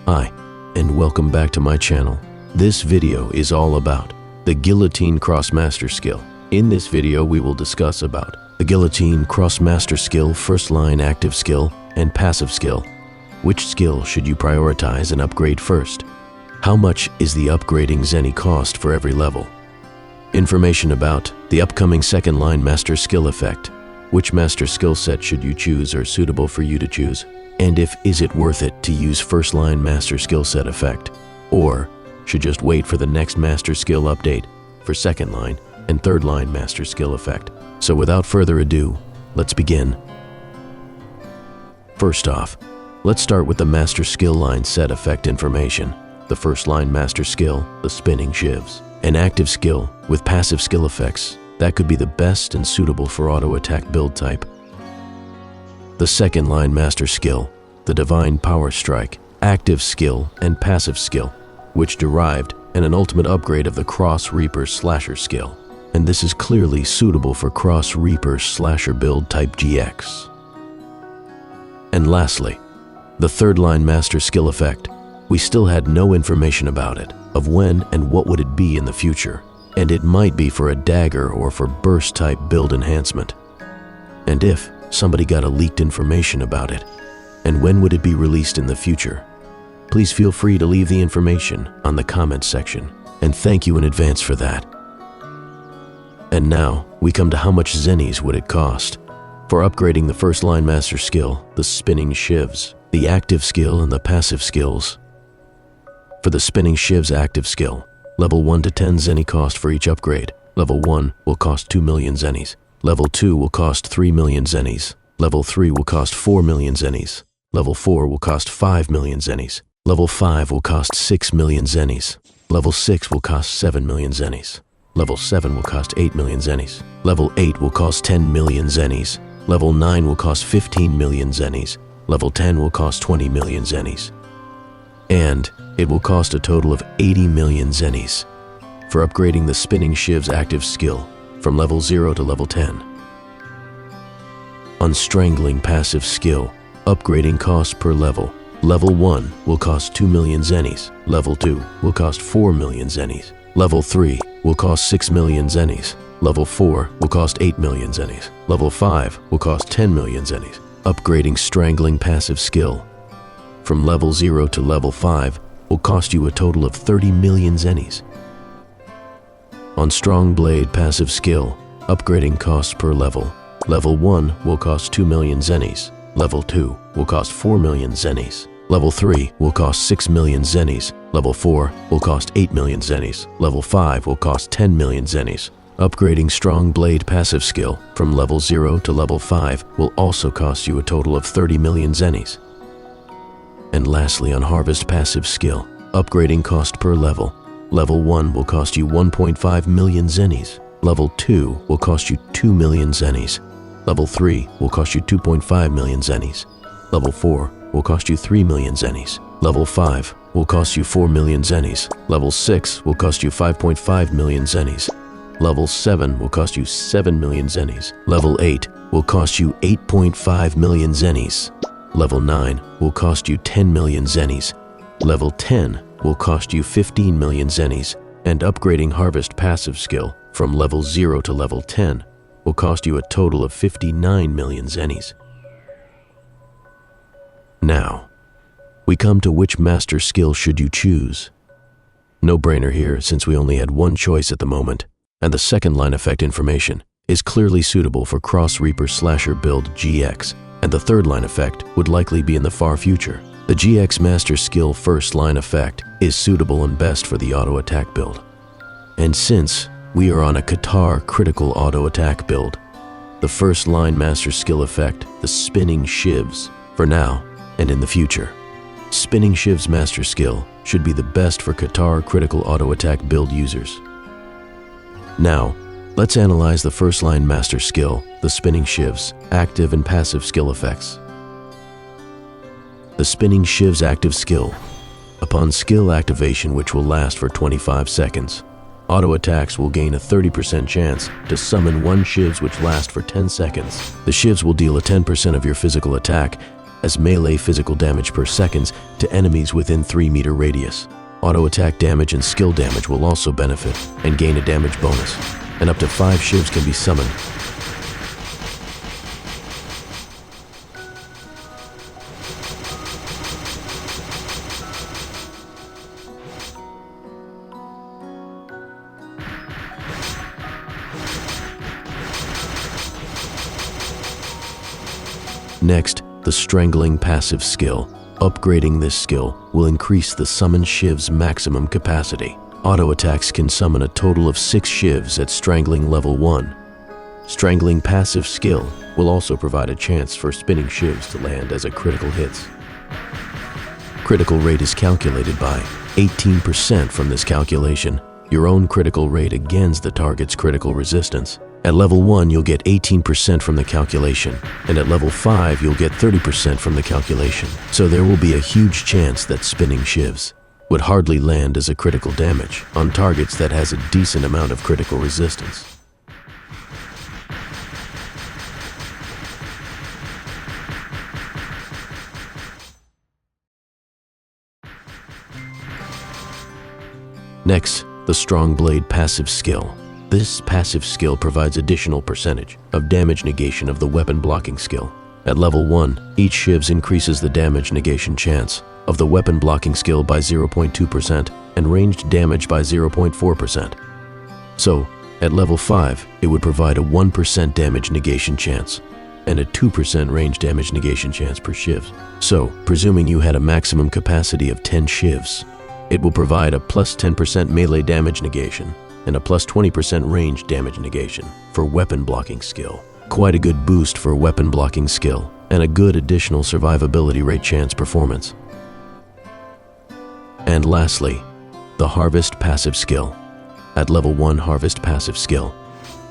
Hi, and welcome back to my channel. This video is all about the Guillotine Cross Master Skill. In this video, we will discuss about the Guillotine Cross Master Skill, first line active skill, and passive skill. Which skill should you prioritize and upgrade first? How much is the upgrading Zenny cost for every level? Information about the upcoming second line Master Skill effect. Which Master Skill set should you choose or suitable for you to choose? And is it worth it to use first line Master Skill set effect? Or should just wait for the next Master Skill update for second line and third line Master Skill effect? So without further ado, let's begin. First off, let's start with the Master Skill line set effect information. The first line Master Skill, the spinning Shivs. An active skill with passive skill effects that could be the best and suitable for auto attack build type. The second line Master Skill, the Divine Power Strike, active skill and passive skill, which derived and an ultimate upgrade of the Cross Reaper Slasher skill. And this is clearly suitable for Cross Reaper Slasher build type GX. And lastly, the third line Master Skill effect. We still had no information about it, of when and what would it be in the future, and it might be for a dagger or for burst type build enhancement. And if somebody got a leaked information about it, and when would it be released in the future? Please feel free to leave the information on the comments section, and thank you in advance for that. And now, we come to how much Zennies would it cost for upgrading the first line Master Skill, the spinning Shivs, the active skill and the passive skills. For the spinning Shivs active skill, level 1 to 10 Zenny cost for each upgrade. Level 1 will cost 2 million Zennies. Level 2 will cost 3 million Zennies. Level 3 will cost 4 million Zennies. Level 4 will cost 5 million Zennies. Level 5 will cost 6 million Zennies. Level 6 will cost 7 million Zennies. Level 7 will cost 8 million Zennies. Level 8 will cost 10 million Zennies. Level 9 will cost 15 million Zennies. Level 10 will cost 20 million Zennies. And it will cost a total of 80 million Zennies for upgrading the spinning Shivs active skill from level 0 to level 10. On Strangling passive skill, upgrading cost per level. Level 1 will cost 2 million Zennies. Level 2 will cost 4 million Zennies. Level 3 will cost 6 million Zennies. Level 4 will cost 8 million Zennies. Level 5 will cost 10 million Zennies. Upgrading Strangling passive skill from level 0 to level 5 will cost you a total of 30 million Zennies. On Strong Blade passive skill, upgrading costs per level. Level 1 will cost 2 million Zennies. Level 2 will cost 4 million Zennies. Level 3 will cost 6 million Zennies. Level 4 will cost 8 million Zennies. Level 5 will cost 10 million Zennies. Upgrading Strong Blade passive skill from level 0 to level 5 will also cost you a total of 30 million Zennies. And lastly, on Harvest passive skill, upgrading cost per level. Level 1 will cost you 1.5 million Zennies. Level 2 will cost you 2 million Zennies. Level 3 will cost you 2.5 million Zennies. Level 4 will cost you 3 million Zennies. Level 5 will cost you 4 million Zennies. Level 6 will cost you 5.5 million Zennies. Level 7 will cost you 7 million Zennies. Level 8 will cost you 8.5 million Zennies. Level 9 will cost you 10 million Zennies. Level 10 will cost you 15 million Zennies. And upgrading Harvest passive skill from level 0 to level 10 will cost you a total of 59 million Zennies. Now, we come to which Master Skill should you choose. No brainer here, since we only had one choice at the moment, and the second line effect information is clearly suitable for Cross Reaper Slasher build GX, and the third line effect would likely be in the far future. The GX Master Skill first line effect is suitable and best for the auto attack build. And since we are on a Qatar critical auto attack build, the first line Master Skill effect, the spinning Shivs, for now and in the future. Spinning Shivs Master Skill should be the best for Qatar critical auto attack build users. Now, let's analyze the first line Master Skill, the spinning Shivs, active and passive skill effects. The spinning Shivs active skill. Upon skill activation, which will last for 25 seconds, auto attacks will gain a 30% chance to summon one Shivs which last for 10 seconds. The Shivs will deal a 10% of your physical attack as melee physical damage per seconds to enemies within 3-meter radius. Auto attack damage and skill damage will also benefit and gain a damage bonus, and up to 5 Shivs can be summoned. Next, the Strangling passive skill. Upgrading this skill will increase the summoned Shiv's maximum capacity. Auto attacks can summon a total of 6 Shivs at Strangling level 1. Strangling passive skill will also provide a chance for spinning Shivs to land as a critical hits. Critical rate is calculated by 18%. From this calculation, your own critical rate against the target's critical resistance. At level 1, you'll get 18% from the calculation, and at level 5, you'll get 30% from the calculation. So there will be a huge chance that spinning Shivs would hardly land as a critical damage on targets that has a decent amount of critical resistance. Next, the Strong Blade passive skill. This passive skill provides additional percentage of damage negation of the weapon blocking skill. At level 1, each Shivs increases the damage negation chance of the weapon blocking skill by 0.2% and ranged damage by 0.4%. So, at level 5, it would provide a 1% damage negation chance and a 2% range damage negation chance per Shivs. So, presuming you had a maximum capacity of 10 Shivs, it will provide a plus 10% melee damage negation and a plus 20% range damage negation for weapon blocking skill. Quite a good boost for weapon blocking skill and a good additional survivability rate chance performance. And lastly, the Harvest passive skill. At level 1 Harvest passive skill,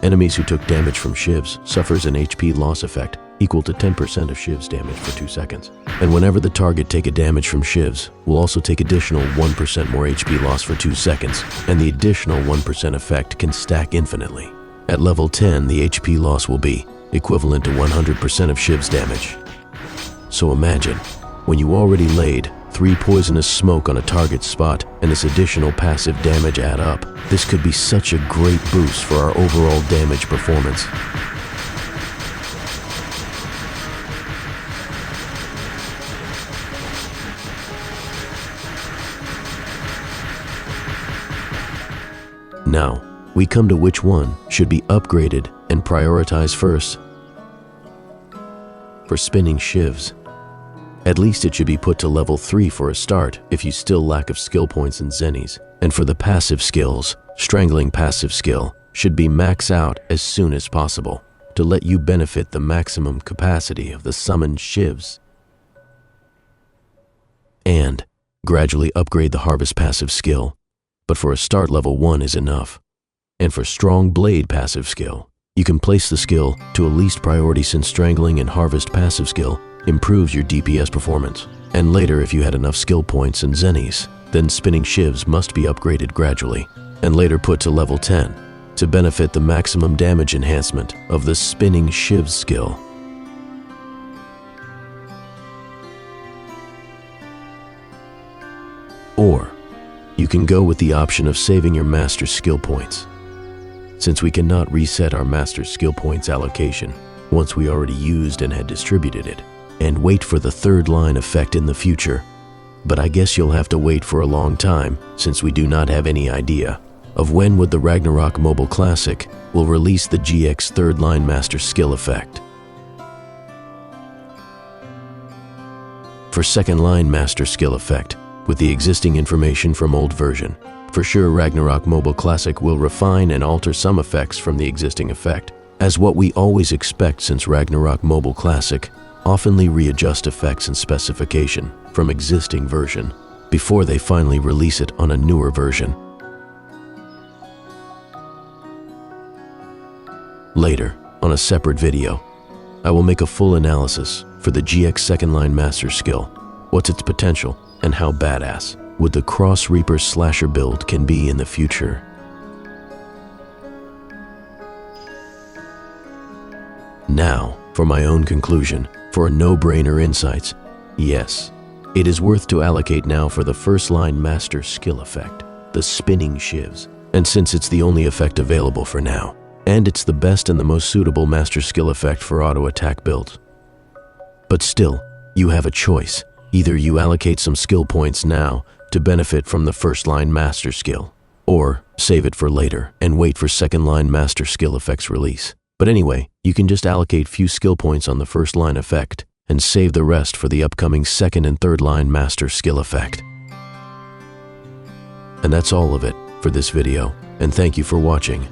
enemies who took damage from Shivs suffers an HP loss effect equal to 10% of Shivs damage for 2 seconds. And whenever the target take a damage from Shivs, will also take additional 1% more HP loss for 2 seconds, and the additional 1% effect can stack infinitely. At level 10, the HP loss will be equivalent to 100% of Shivs damage. So imagine, when you already laid 3 poisonous smoke on a target spot and this additional passive damage add up, this could be such a great boost for our overall damage performance. Now, we come to which one should be upgraded and prioritized first. For spinning Shivs, at least it should be put to level 3 for a start if you still lack of skill points and zennies. And for the passive skills, Strangling passive skill should be max out as soon as possible to let you benefit the maximum capacity of the summoned Shivs. And gradually upgrade the Harvest passive skill, but for a start level 1 is enough. And for Strong Blade passive skill, you can place the skill to a least priority since Strangling and Harvest passive skill improves your DPS performance. And later, if you had enough skill points and zennies, then spinning Shivs must be upgraded gradually and later put to level 10 to benefit the maximum damage enhancement of the spinning Shivs skill. Or you can go with the option of saving your master skill points, since we cannot reset our master skill points allocation once we already used and had distributed it, and wait for the third line effect in the future. But I guess you'll have to wait for a long time, since we do not have any idea of when would the Ragnarok Mobile Classic will release the GX third line master skill effect. For second line master skill effect, with the existing information from old version, for sure Ragnarok Mobile Classic will refine and alter some effects from the existing effect, as what we always expect since Ragnarok Mobile Classic oftenly readjust effects and specification from existing version before they finally release it on a newer version. Later, on a separate video, I will make a full analysis for the GX second line master skill, what's its potential, and how badass would the Cross Reaper slasher build can be in the future. Now, for my own conclusion, for a no-brainer insights, Yes, it is worth to allocate now for the first line master skill effect, the spinning Shivs. And since it's the only effect available for now, and it's the best and the most suitable master skill effect for auto attack builds. But still, you have a choice. Either you allocate some skill points now to benefit from the first line master skill, or save it for later and wait for second line master skill effects release. But anyway, you can just allocate few skill points on the first line effect and save the rest for the upcoming second and third line master skill effect. And that's all of it for this video, and thank you for watching.